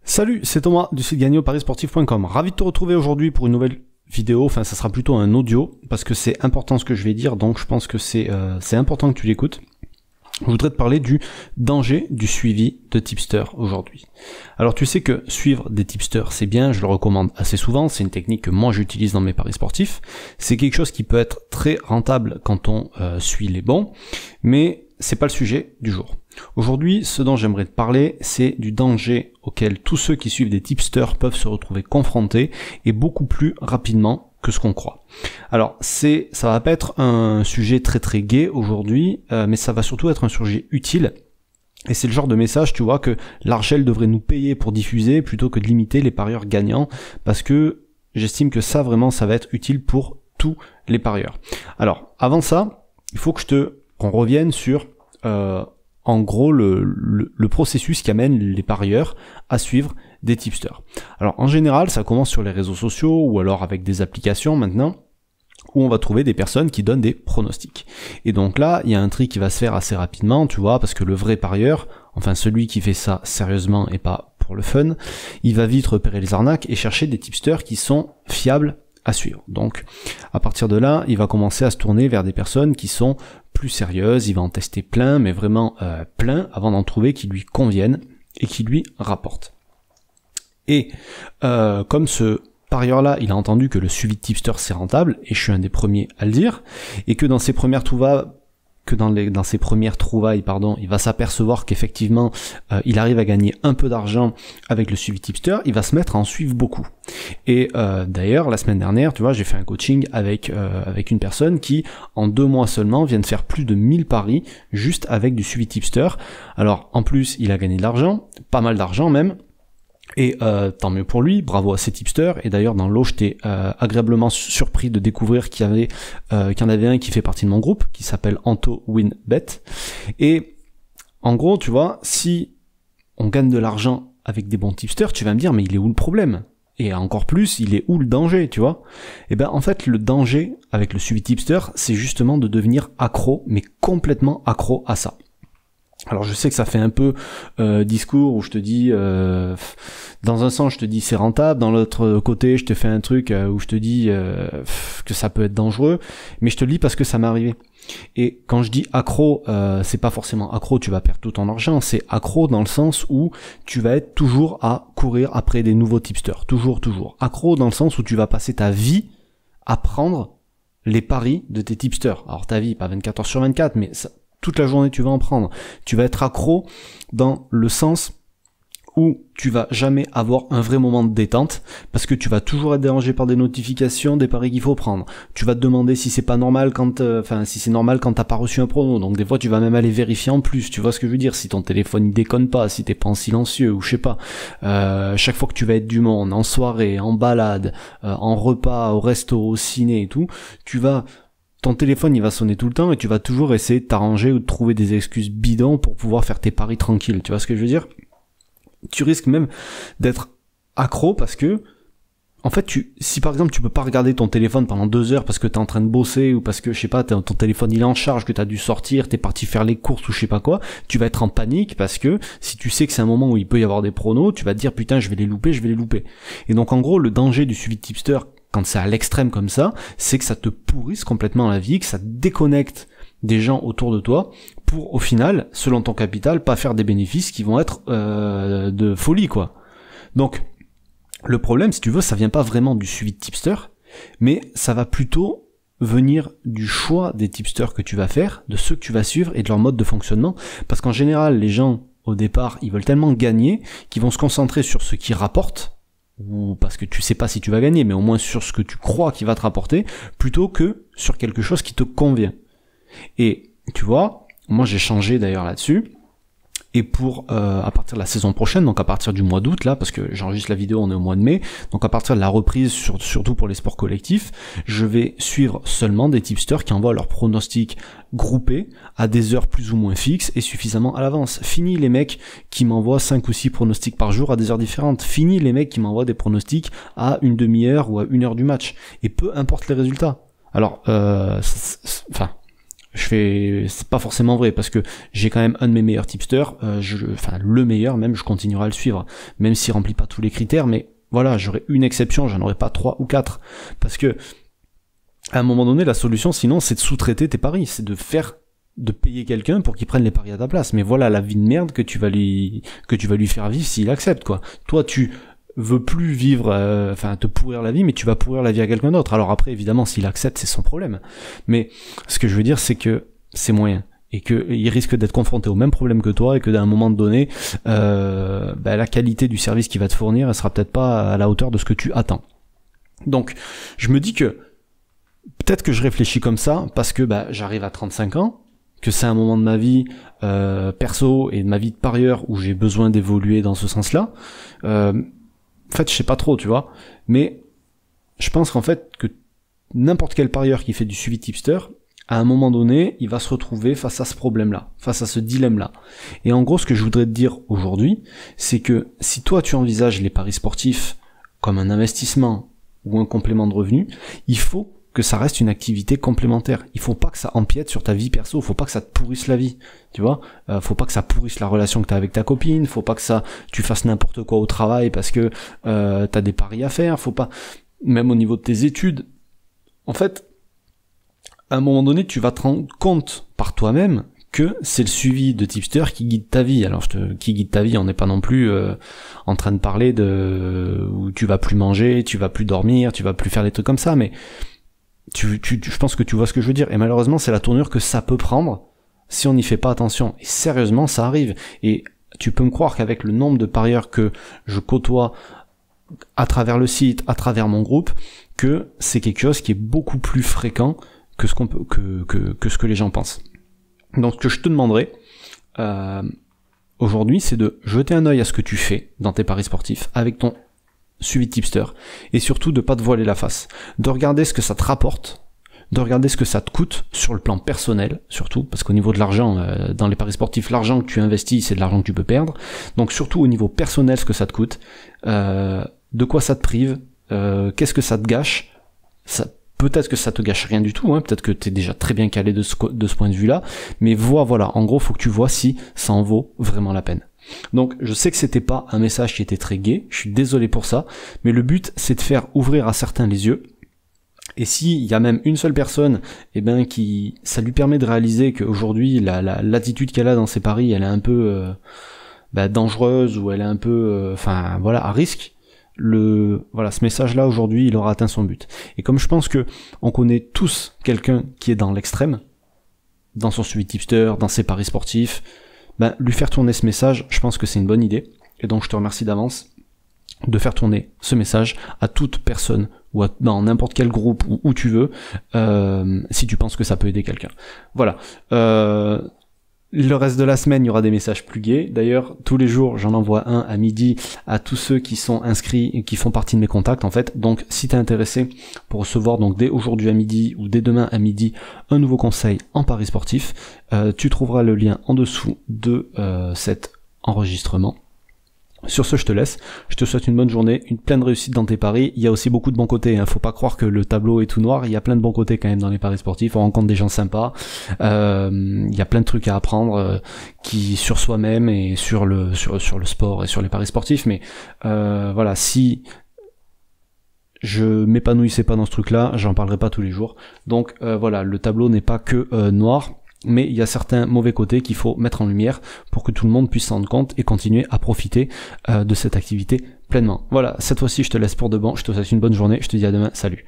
Salut, c'est Thomas du site gagner-au-parisportif.com. Ravi de te retrouver aujourd'hui pour une nouvelle vidéo, enfin ça sera plutôt un audio, parce que c'est important ce que je vais dire, donc je pense que c'est important que tu l'écoutes. Je voudrais te parler du danger du suivi de tipster aujourd'hui. Alors tu sais que suivre des tipsters c'est bien, je le recommande assez souvent, c'est une technique que moi j'utilise dans mes paris sportifs. C'est quelque chose qui peut être très rentable quand on suit les bons, mais c'est pas le sujet du jour. Aujourd'hui, ce dont j'aimerais te parler, c'est du danger auquel tous ceux qui suivent des tipsters peuvent se retrouver confrontés et beaucoup plus rapidement que ce qu'on croit. Alors, ça va pas être un sujet très gai aujourd'hui, mais ça va surtout être un sujet utile. Et c'est le genre de message, tu vois, que l'Argel devrait nous payer pour diffuser plutôt que de limiter les parieurs gagnants, parce que j'estime que ça vraiment, ça va être utile pour tous les parieurs. Alors, avant ça, il faut que qu'on revienne sur en gros le processus qui amène les parieurs à suivre des tipsters. Alors en général ça commence sur les réseaux sociaux ou alors avec des applications maintenant où on va trouver des personnes qui donnent des pronostics. Et donc là il y a un tri qui va se faire assez rapidement, tu vois, parce que le vrai parieur, enfin celui qui fait ça sérieusement et pas pour le fun, il va vite repérer les arnaques et chercher des tipsters qui sont fiables à suivre. Donc à partir de là, il va commencer à se tourner vers des personnes qui sont plus sérieuses, il va en tester plein, mais vraiment plein, avant d'en trouver qui lui conviennent et qui lui rapportent. Et comme ce parieur-là, il a entendu que le suivi de tipster c'est rentable, et je suis un des premiers à le dire, et que dans ses premières trouvailles, il va s'apercevoir qu'effectivement il arrive à gagner un peu d'argent avec le suivi tipster, il va se mettre à en suivre beaucoup. Et d'ailleurs la semaine dernière, tu vois, j'ai fait un coaching avec une personne qui en 2 mois seulement vient de faire plus de 1000 paris juste avec du suivi tipster. Alors en plus il a gagné de l'argent, pas mal d'argent même. Et tant mieux pour lui, bravo à ces tipsters. Et d'ailleurs dans l'eau j'étais agréablement surpris de découvrir qu'il y en avait un qui fait partie de mon groupe, qui s'appelle Anto Winbet. Et en gros, tu vois, si on gagne de l'argent avec des bons tipsters, tu vas me dire mais il est où le problème? Et encore plus, il est où le danger, tu vois? Et ben en fait le danger avec le suivi tipster, c'est justement de devenir accro, mais complètement accro à ça. Alors je sais que ça fait un peu discours où je te dis, dans un sens je te dis c'est rentable, dans l'autre côté je te fais un truc où je te dis que ça peut être dangereux, mais je te le dis parce que ça m'est arrivé. Et quand je dis accro, c'est pas forcément accro, tu vas perdre tout ton argent, c'est accro dans le sens où tu vas être toujours à courir après des nouveaux tipsters, toujours. Accro dans le sens où tu vas passer ta vie à prendre les paris de tes tipsters. Alors ta vie, pas 24 heures sur 24, mais ça, toute la journée tu vas en prendre. Tu vas être accro dans le sens où tu vas jamais avoir un vrai moment de détente parce que tu vas toujours être dérangé par des notifications des paris qu'il faut prendre. Tu vas te demander si c'est pas normal si c'est normal quand t'as pas reçu un prono. Donc des fois tu vas même aller vérifier en plus. Tu vois ce que je veux dire? Si ton téléphone il déconne pas, si t'es pas en silencieux ou je sais pas. Chaque fois que tu vas être du monde, en soirée, en balade, en repas, au resto, au ciné et tout, ton téléphone il va sonner tout le temps et tu vas toujours essayer de t'arranger ou de trouver des excuses bidons pour pouvoir faire tes paris tranquilles. Tu vois ce que je veux dire? Tu risques même d'être accro parce que, en fait, si par exemple tu peux pas regarder ton téléphone pendant 2 heures parce que t'es en train de bosser ou parce que, je sais pas, ton téléphone il est en charge, que t'as dû sortir, t'es parti faire les courses ou je sais pas quoi, tu vas être en panique parce que si tu sais que c'est un moment où il peut y avoir des pronos, tu vas te dire putain je vais les louper. Et donc en gros, le danger du suivi de tipster, quand c'est à l'extrême comme ça, c'est que ça te pourrisse complètement la vie, que ça te déconnecte des gens autour de toi pour au final, selon ton capital, pas faire des bénéfices qui vont être de folie quoi. Donc le problème, si tu veux, ça vient pas vraiment du suivi de tipster, mais ça va plutôt venir du choix des tipsters que tu vas faire, de ceux que tu vas suivre et de leur mode de fonctionnement, parce qu'en général les gens au départ ils veulent tellement gagner qu'ils vont se concentrer sur ce qui rapporte, ou parce que tu sais pas si tu vas gagner, mais au moins sur ce que tu crois qui va te rapporter, plutôt que sur quelque chose qui te convient. Et tu vois, moi j'ai changé d'ailleurs là-dessus, et pour à partir de la saison prochaine, donc à partir du mois d'août là, parce que j'enregistre la vidéo, on est au mois de mai, donc à partir de la reprise, surtout pour les sports collectifs, je vais suivre seulement des tipsters qui envoient leurs pronostics groupés à des heures plus ou moins fixes et suffisamment à l'avance. Fini les mecs qui m'envoient 5 ou 6 pronostics par jour à des heures différentes. Fini les mecs qui m'envoient des pronostics à une demi-heure ou à 1 heure du match. Et peu importe les résultats. Alors, c'est pas forcément vrai parce que j'ai quand même un de mes meilleurs tipsters, enfin le meilleur même, je continuerai à le suivre, même s'il remplit pas tous les critères, mais voilà, j'aurais une exception, j'en aurais pas 3 ou 4, parce que à un moment donné, la solution sinon c'est de sous-traiter tes paris, c'est de payer quelqu'un pour qu'il prenne les paris à ta place, mais voilà la vie de merde que tu vas lui faire vivre s'il accepte, quoi. Toi tu veut plus vivre, te pourrir la vie, mais tu vas pourrir la vie à quelqu'un d'autre. Alors après, évidemment, s'il accepte, c'est son problème. Mais ce que je veux dire, c'est que c'est moyen. Et qu'il risque d'être confronté au même problème que toi, et que d'un moment donné, la qualité du service qu'il va te fournir, elle sera peut-être pas à la hauteur de ce que tu attends. Donc, je me dis que, peut-être que je réfléchis comme ça, parce que j'arrive à 35 ans, que c'est un moment de ma vie perso, et de ma vie de parieur, où j'ai besoin d'évoluer dans ce sens-là. En fait, je sais pas trop, tu vois, mais je pense qu'en fait, que n'importe quel parieur qui fait du suivi tipster, à un moment donné, il va se retrouver face à ce problème-là, face à ce dilemme-là. Et en gros, ce que je voudrais te dire aujourd'hui, c'est que si toi tu envisages les paris sportifs comme un investissement ou un complément de revenu, il faut que ça reste une activité complémentaire. Il faut pas que ça empiète sur ta vie perso, faut pas que ça te pourrisse la vie, tu vois. Faut pas que ça pourrisse la relation que t'as avec ta copine, faut pas que tu fasses n'importe quoi au travail parce que t'as des paris à faire, faut pas, même au niveau de tes études. En fait, à un moment donné, tu vas te rendre compte par toi-même que c'est le suivi de tipster qui guide ta vie. Alors, qui guide ta vie, on n'est pas non plus en train de parler de où tu vas plus manger, tu vas plus dormir, tu vas plus faire des trucs comme ça, mais je pense que tu vois ce que je veux dire. Et malheureusement, c'est la tournure que ça peut prendre si on n'y fait pas attention. Et sérieusement, ça arrive. Et tu peux me croire qu'avec le nombre de parieurs que je côtoie à travers le site, à travers mon groupe, que c'est quelque chose qui est beaucoup plus fréquent que ce que les gens pensent. Donc, ce que je te demanderais aujourd'hui, c'est de jeter un œil à ce que tu fais dans tes paris sportifs avec ton suivi de tipster, et surtout de pas te voiler la face, de regarder ce que ça te rapporte, de regarder ce que ça te coûte sur le plan personnel, surtout, parce qu'au niveau de l'argent, dans les paris sportifs, l'argent que tu investis, c'est de l'argent que tu peux perdre, donc surtout au niveau personnel, ce que ça te coûte, de quoi ça te prive, qu'est-ce que ça te gâche, peut-être que ça te gâche rien du tout, hein, peut-être que t'es déjà très bien calé de ce point de vue-là, mais voilà, en gros, faut que tu vois si ça en vaut vraiment la peine. Donc je sais que c'était pas un message qui était très gai, je suis désolé pour ça, mais le but c'est de faire ouvrir à certains les yeux, et s'il y a même une seule personne, qui ça lui permet de réaliser qu'aujourd'hui l'attitude qu'elle a dans ses paris, elle est un peu dangereuse, ou elle est un peu à risque, ce message-là aujourd'hui, il aura atteint son but. Et comme je pense que on connaît tous quelqu'un qui est dans l'extrême, dans son suivi tipster, dans ses paris sportifs, lui faire tourner ce message, je pense que c'est une bonne idée. Et donc je te remercie d'avance de faire tourner ce message à toute personne, ou dans n'importe quel groupe, ou où tu veux, si tu penses que ça peut aider quelqu'un. Voilà. Le reste de la semaine, il y aura des messages plus gais. D'ailleurs, tous les jours, j'en envoie un à midi à tous ceux qui sont inscrits et qui font partie de mes contacts, en fait. Donc, si t'es intéressé pour recevoir, donc, dès aujourd'hui à midi ou dès demain à midi, un nouveau conseil en paris sportif, tu trouveras le lien en dessous de cet enregistrement. Sur ce, je te laisse. Je te souhaite une bonne journée, une pleine réussite dans tes paris. Il y a aussi beaucoup de bons côtés, hein. Faut pas croire que le tableau est tout noir. Il y a plein de bons côtés quand même dans les paris sportifs. On rencontre des gens sympas. Il y a plein de trucs à apprendre sur soi-même et sur le sport et sur les paris sportifs. Mais si je m'épanouissais pas dans ce truc-là, j'en parlerai pas tous les jours. Donc le tableau n'est pas que noir. Mais il y a certains mauvais côtés qu'il faut mettre en lumière pour que tout le monde puisse s'en rendre compte et continuer à profiter de cette activité pleinement. Voilà, cette fois-ci je te laisse pour de bon, je te souhaite une bonne journée, je te dis à demain, salut.